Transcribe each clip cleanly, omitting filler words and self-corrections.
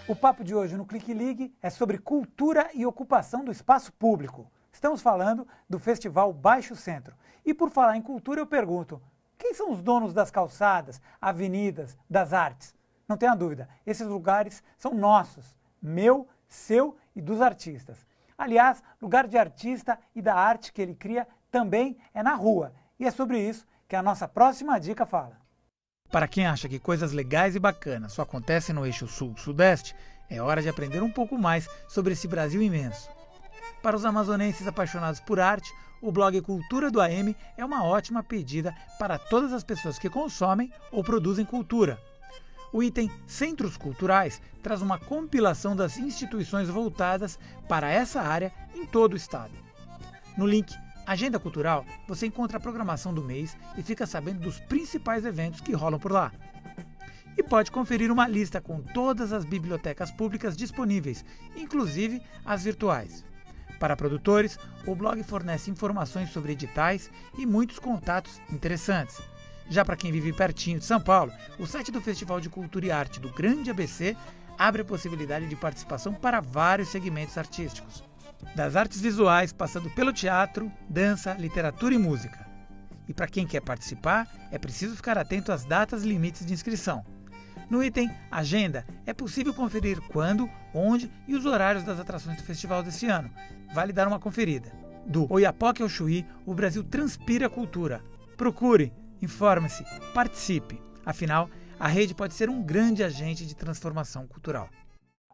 O papo de hoje no Clique Ligue é sobre cultura e ocupação do espaço público. Estamos falando do Festival Baixo Centro. E por falar em cultura, eu pergunto, quem são os donos das calçadas, avenidas, das artes? Não tenha dúvida, esses lugares são nossos, meu, seu e dos artistas. Aliás, lugar de artista e da arte que ele cria também é na rua. E é sobre isso que a nossa próxima dica fala. Para quem acha que coisas legais e bacanas só acontecem no eixo sul-sudeste, é hora de aprender um pouco mais sobre esse Brasil imenso. Para os amazonenses apaixonados por arte, o blog Cultura do AM é uma ótima pedida para todas as pessoas que consomem ou produzem cultura. O item Centros Culturais traz uma compilação das instituições voltadas para essa área em todo o estado. No link Agenda Cultural, você encontra a programação do mês e fica sabendo dos principais eventos que rolam por lá. E pode conferir uma lista com todas as bibliotecas públicas disponíveis, inclusive as virtuais. Para produtores, o blog fornece informações sobre editais e muitos contatos interessantes. Já para quem vive pertinho de São Paulo, o site do Festival de Cultura e Arte do Grande ABC abre a possibilidade de participação para vários segmentos artísticos. Das artes visuais, passando pelo teatro, dança, literatura e música. E para quem quer participar, é preciso ficar atento às datas e limites de inscrição. No item Agenda, é possível conferir quando, onde e os horários das atrações do festival desse ano. Vale dar uma conferida. Do Oiapoque ao Chuí, o Brasil transpira cultura. Procure, informe-se, participe. Afinal, a rede pode ser um grande agente de transformação cultural.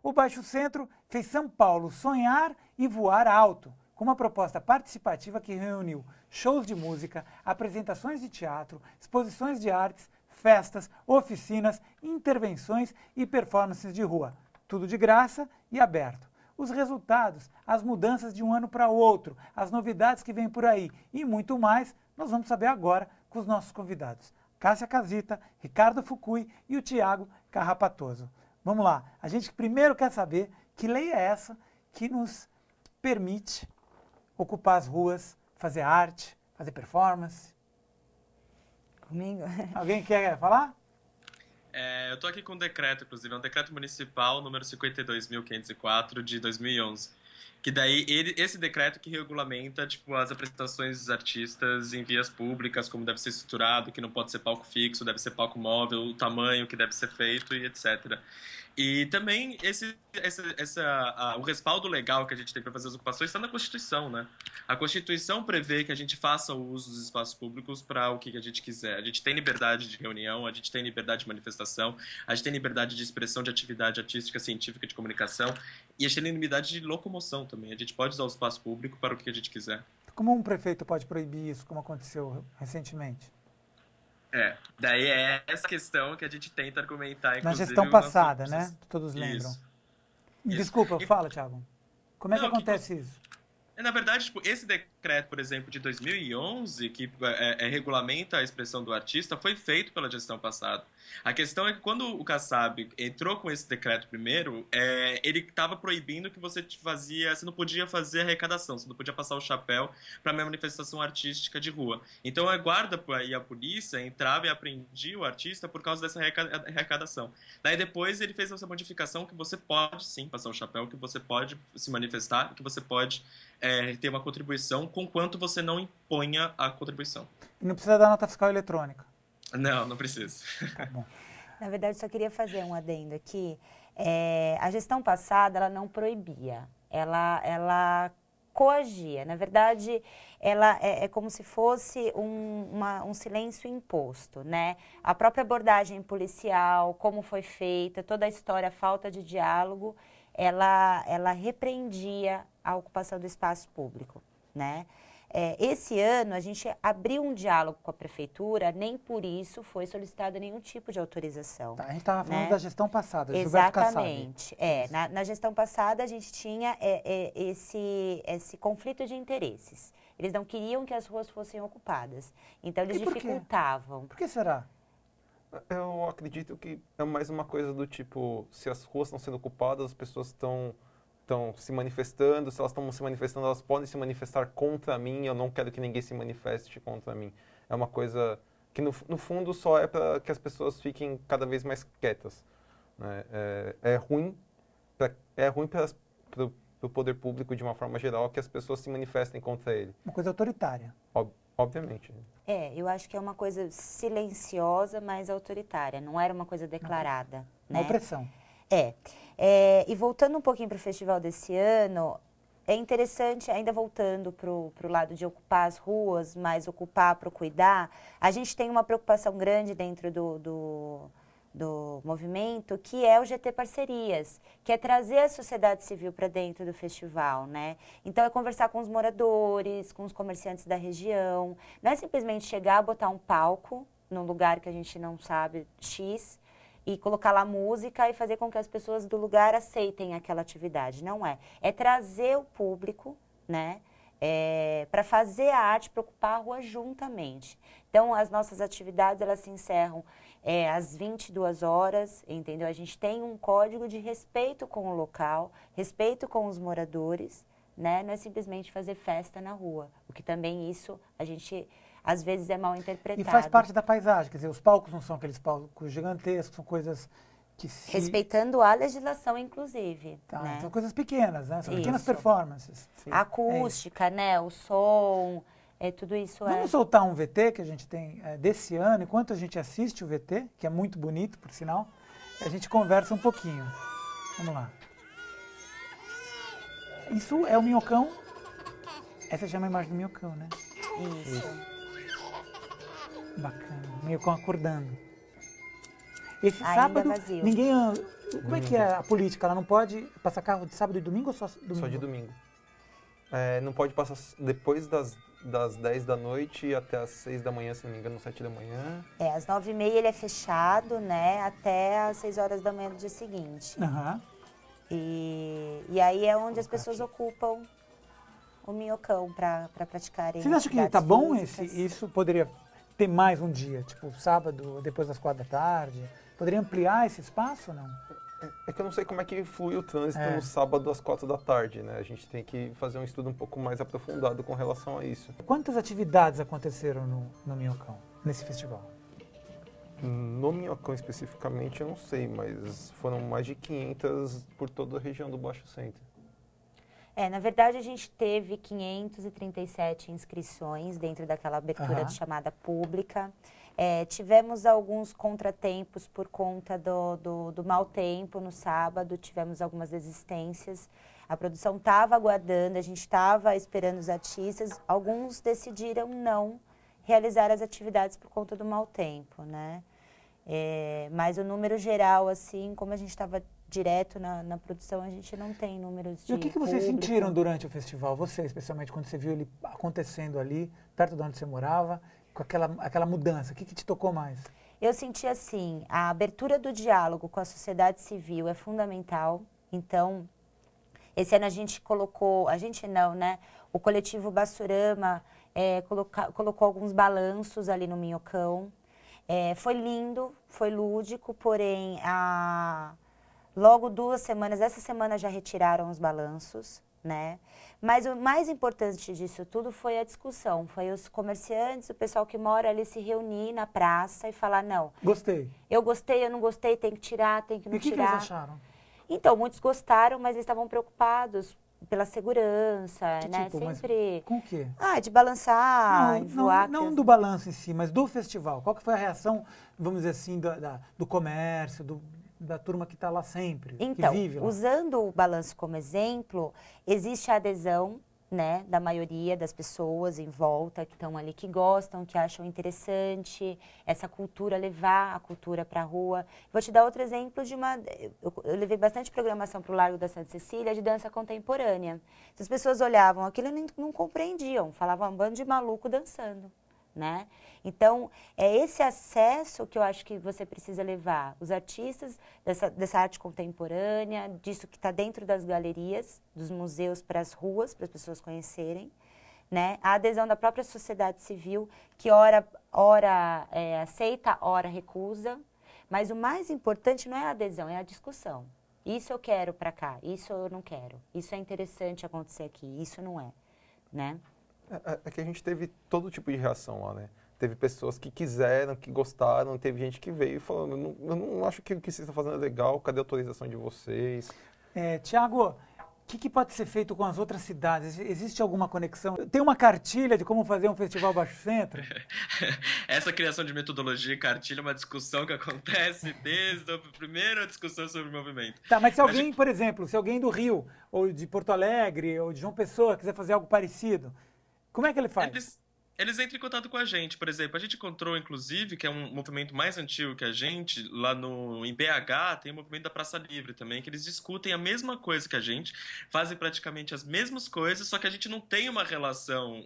O Baixo Centro fez São Paulo sonhar e voar alto, com uma proposta participativa que reuniu shows de música, apresentações de teatro, exposições de artes, festas, oficinas, intervenções e performances de rua. Tudo de graça e aberto. Os resultados, as mudanças de um ano para o outro, as novidades que vêm por aí e muito mais, nós vamos saber agora com os nossos convidados. Cássia Casita, Ricardo Fukui e o Tiago Carrapatoso. Vamos lá, a gente primeiro quer saber que lei é essa que nos permite ocupar as ruas, fazer arte, fazer performance. Comigo? Alguém quer falar? Eu estou aqui com um decreto, inclusive, é um decreto municipal número 52.504 de 2011. Que daí, esse decreto que regulamenta tipo, as apresentações dos artistas em vias públicas, como deve ser estruturado, que não pode ser palco fixo, deve ser palco móvel, o tamanho que deve ser feito e etc. E também o respaldo legal que a gente tem para fazer as ocupações está na Constituição, né? A Constituição prevê que a gente faça o uso dos espaços públicos para o que a gente quiser. A gente tem liberdade de reunião, a gente tem liberdade de manifestação, a gente tem liberdade de expressão de atividade artística, científica, de comunicação, e a gente tem liberdade de locomoção também. A gente pode usar o espaço público para o que a gente quiser. Como um prefeito pode proibir isso, como aconteceu recentemente? Daí é essa questão que a gente tenta argumentar, inclusive... Na gestão passada, né? Todos lembram. Isso. Desculpa, fala, Thiago. Como é que acontece isso? Na verdade, tipo, esse decreto, por exemplo, de 2011, que regulamenta a expressão do artista, foi feito pela gestão passada. A questão é que quando o Kassab entrou com esse decreto primeiro, ele estava proibindo que você não podia fazer arrecadação, você não podia passar o chapéu para manifestação artística de rua. Então a guarda e a polícia entrava e apreendia o artista por causa dessa arrecadação. Daí depois ele fez essa modificação que você pode sim passar o chapéu, que você pode se manifestar, que você pode ter uma contribuição, com quanto você não imponha a contribuição. E não precisa dar nota fiscal eletrônica? Não precisa. Tá bom. Na verdade, só queria fazer um adendo aqui. A gestão passada, ela não proibia, ela coagia. Na verdade, ela é como se fosse um silêncio imposto, né? A própria abordagem policial, como foi feita, toda a história, a falta de diálogo, ela repreendia a ocupação do espaço público, né? Esse ano, a gente abriu um diálogo com a prefeitura, nem por isso foi solicitado nenhum tipo de autorização. Tá, a gente estava falando da gestão passada, de Exatamente. Na gestão passada, a gente tinha esse conflito de interesses. Eles não queriam que as ruas fossem ocupadas. Então, eles dificultavam. Por que será? Eu acredito que é mais uma coisa do tipo, se as ruas estão sendo ocupadas, as pessoas estão se manifestando, se elas estão se manifestando, elas podem se manifestar contra mim, eu não quero que ninguém se manifeste contra mim. É uma coisa que, no fundo, só é para que as pessoas fiquem cada vez mais quietas, né? É ruim é ruim para o poder público de uma forma geral que as pessoas se manifestem contra ele. Uma coisa autoritária. Obviamente. Eu acho que é uma coisa silenciosa, mas autoritária. Não era uma coisa declarada, Uma né? opressão. E voltando um pouquinho para o festival desse ano, é interessante, ainda voltando para o lado de ocupar as ruas, mas ocupar para cuidar, a gente tem uma preocupação grande dentro do movimento, que é o GT Parcerias, que é trazer a sociedade civil para dentro do festival, né? Então, é conversar com os moradores, com os comerciantes da região, não é simplesmente chegar, botar um palco num lugar que a gente não sabe, X, e colocar lá música e fazer com que as pessoas do lugar aceitem aquela atividade. Não é. É trazer o público, né? Para fazer a arte, para ocupar a rua juntamente. Então, as nossas atividades, elas se encerram às 22 horas, entendeu? A gente tem um código de respeito com o local, respeito com os moradores, né? Não é simplesmente fazer festa na rua, o que também isso a gente às vezes é mal interpretado. E faz parte da paisagem, quer dizer, os palcos não são aqueles palcos gigantescos, são coisas que se... Respeitando a legislação, inclusive. Tá, né? são coisas pequenas, né? São pequenas Isso. performances. Sim. A acústica, né? O som, tudo isso Vamos soltar um VT que a gente tem desse ano, enquanto a gente assiste o VT, que é muito bonito, por sinal, a gente conversa um pouquinho. Vamos lá. Isso é o minhocão. Essa já é uma imagem do minhocão, né? Isso. Bacana. Minhocão acordando. Esse Ainda sábado, vazio. ninguém... Como é que é a política? Ela não pode passar carro de sábado e domingo ou só domingo? Só de domingo. Não pode passar depois das 10 da noite até as 6 da manhã, se não me engano, 7 da manhã. Às 9h30 ele é fechado, né? Até às 6 horas da manhã do dia seguinte. Aham. E aí é onde as pessoas ocupam o minhocão para praticarem. Vocês acham que atividades tá bom físicas. isso poderia ter mais um dia, tipo sábado, depois das 4 da tarde? Poderia ampliar esse espaço ou não? É que eu não sei como é que flui o trânsito no sábado às 4 da tarde, né? A gente tem que fazer um estudo um pouco mais aprofundado com relação a isso. Quantas atividades aconteceram no Minhocão, nesse festival? No Minhocão especificamente eu não sei, mas foram mais de 500 por toda a região do Baixo Centro. Na verdade, a gente teve 537 inscrições dentro daquela abertura de chamada pública. Tivemos alguns contratempos por conta do mau tempo no sábado, tivemos algumas desistências. A produção estava aguardando, a gente estava esperando os artistas. Alguns decidiram não realizar as atividades por conta do mau tempo, né? Mas o número geral, assim, como a gente estava direto na produção, a gente não tem números de E o que vocês público. sentiram durante o festival? Você, especialmente, quando você viu ele acontecendo ali, perto de onde você morava, com aquela mudança, o que te tocou mais? Eu senti assim, a abertura do diálogo com a sociedade civil é fundamental. Então, esse ano a gente colocou, a gente não, né? O coletivo Bassurama colocou alguns balanços ali no Minhocão. Foi lindo, foi lúdico, porém, logo 2 semanas, essa semana já retiraram os balanços, né? Mas o mais importante disso tudo foi a discussão, foi os comerciantes, o pessoal que mora ali se reunir na praça e falar, não, Gostei. eu gostei, eu não gostei, tem que tirar, tem que não E o que tirar. eles acharam? Então, muitos gostaram, mas eles estavam preocupados pela segurança, Que né? tipo, mas Sempre... com o quê? de balançar, voar. Não do balanço em si, mas do festival. Qual que foi a reação, vamos dizer assim, do comércio, da turma que está lá sempre, Então, que vive lá? usando o balanço como exemplo, existe a adesão, né, da maioria das pessoas em volta que estão ali, que gostam, que acham interessante essa cultura, levar a cultura para a rua. Vou te dar outro exemplo de eu levei bastante programação para o Largo da Santa Cecília de dança contemporânea. Então, as pessoas olhavam aquilo e não compreendiam, falavam um bando de maluco dançando, né? Então, é esse acesso que eu acho que você precisa levar. Os artistas dessa arte contemporânea, disso que está dentro das galerias, dos museus para as ruas, para as pessoas conhecerem, né? A adesão da própria sociedade civil, que ora aceita, ora recusa. Mas o mais importante não é a adesão, é a discussão. Isso eu quero para cá, isso eu não quero. Isso é interessante acontecer aqui, isso não é, né? É que a gente teve todo tipo de reação lá, né? Teve pessoas que quiseram, que gostaram, teve gente que veio falando, eu não acho que o que vocês estão fazendo é legal, cadê a autorização de vocês? Tiago, o que pode ser feito com as outras cidades? Existe alguma conexão? Tem uma cartilha de como fazer um festival Baixo Centro? Essa criação de metodologia e cartilha é uma discussão que acontece desde a primeira discussão sobre o movimento. Tá, mas se alguém, por exemplo, se alguém do Rio, ou de Porto Alegre, ou de João Pessoa quiser fazer algo parecido, como é que ele faz? Eles entram em contato com a gente, por exemplo. A gente encontrou, inclusive, que é um movimento mais antigo que a gente, lá em BH, tem o movimento da Praça Livre também, que eles discutem a mesma coisa que a gente, fazem praticamente as mesmas coisas, só que a gente não tem uma relação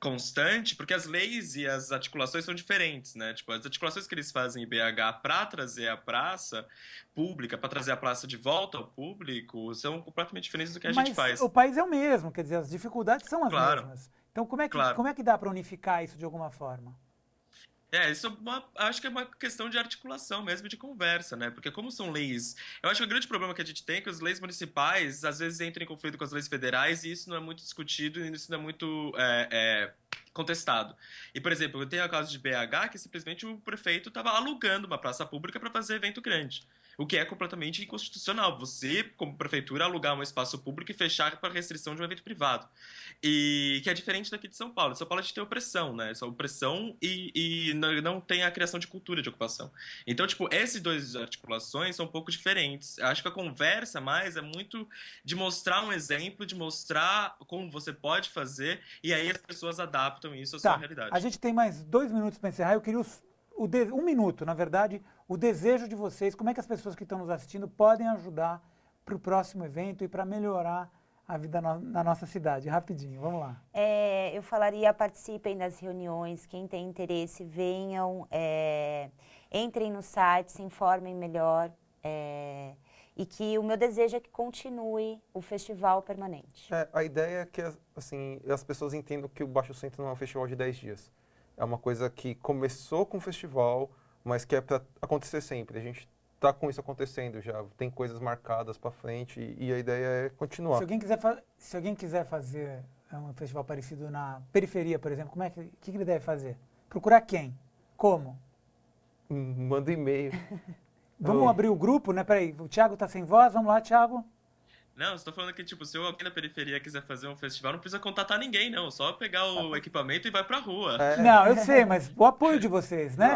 constante, porque as leis e as articulações são diferentes, né? Tipo, as articulações que eles fazem em BH para trazer a praça pública, para trazer a praça de volta ao público, são completamente diferentes do que a gente faz. Mas o país é o mesmo, quer dizer, as dificuldades são as mesmas. Então, como é que dá para unificar isso de alguma forma? Isso acho que é uma questão de articulação mesmo, de conversa, né? Porque como são leis... Eu acho que o grande problema que a gente tem é que as leis municipais, às vezes, entram em conflito com as leis federais e isso não é muito discutido e isso não é muito contestado. E, por exemplo, eu tenho a caso de BH que simplesmente o prefeito estava alugando uma praça pública para fazer evento grande. O que é completamente inconstitucional. Você, como prefeitura, alugar um espaço público e fechar para restrição de um evento privado. E que é diferente daqui de São Paulo. Em São Paulo a gente tem opressão, né? Essa opressão e não tem a criação de cultura de ocupação. Então, tipo, essas duas articulações são um pouco diferentes. Eu acho que a conversa mais é muito de mostrar um exemplo, de mostrar como você pode fazer, e aí as pessoas adaptam isso à sua realidade. A gente tem mais 2 minutos para encerrar. Eu queria 1 minuto, na verdade, o desejo de vocês, como é que as pessoas que estão nos assistindo podem ajudar para o próximo evento e para melhorar a vida na nossa cidade. Rapidinho, vamos lá. Eu falaria, participem das reuniões, quem tem interesse, venham, entrem no site, se informem melhor, e que o meu desejo é que continue o festival permanente. A ideia é que assim, as pessoas entendam que o Baixo Centro não é um festival de 10 dias. É uma coisa que começou com o festival, mas que é para acontecer sempre. A gente está com isso acontecendo já, tem coisas marcadas para frente e a ideia é continuar. Se alguém quiser fazer um festival parecido na periferia, por exemplo, que ele deve fazer? Procurar quem? Como? Manda e-mail. Vamos abrir o grupo, né? Peraí, o Thiago está sem voz, vamos lá, Thiago. Não, estou falando que, tipo, se alguém na periferia quiser fazer um festival, não precisa contatar ninguém, não. Só pegar o equipamento e vai pra rua. Não, eu sei, mas o apoio de vocês, né?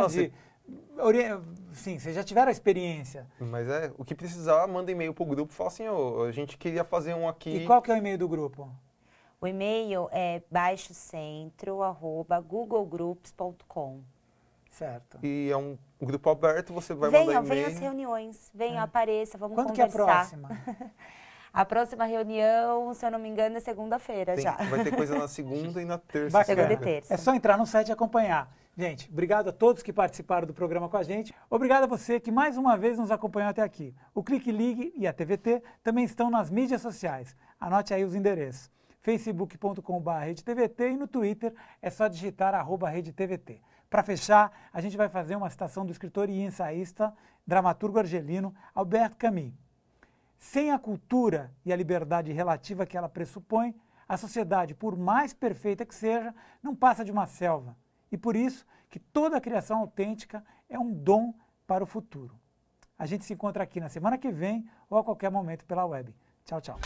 Sim, vocês já tiveram a experiência. Mas o que precisar, manda e-mail pro grupo e fala assim, a gente queria fazer um aqui. E qual que é o e-mail do grupo? O e-mail é baixocentro@googlegroups.com. Certo. E é um grupo aberto, você vai mandar e-mail. Venham às reuniões, apareça, vamos Quando conversar. Que é a próxima? A próxima reunião, se eu não me engano, é segunda-feira já. Vai ter coisa na segunda e na terça. Bacana. Segunda e terça. É só entrar no site e acompanhar. Gente, obrigado a todos que participaram do programa com a gente. Obrigado a você que mais uma vez nos acompanhou até aqui. O Clique Ligue e a TVT também estão nas mídias sociais. Anote aí os endereços. facebook.com/RedeTVT e no Twitter é só digitar @RedeTVT. Para fechar, a gente vai fazer uma citação do escritor e ensaísta, dramaturgo argelino Albert Camus. Sem a cultura e a liberdade relativa que ela pressupõe, a sociedade, por mais perfeita que seja, não passa de uma selva. E por isso que toda a criação autêntica é um dom para o futuro. A gente se encontra aqui na semana que vem ou a qualquer momento pela web. Tchau, tchau.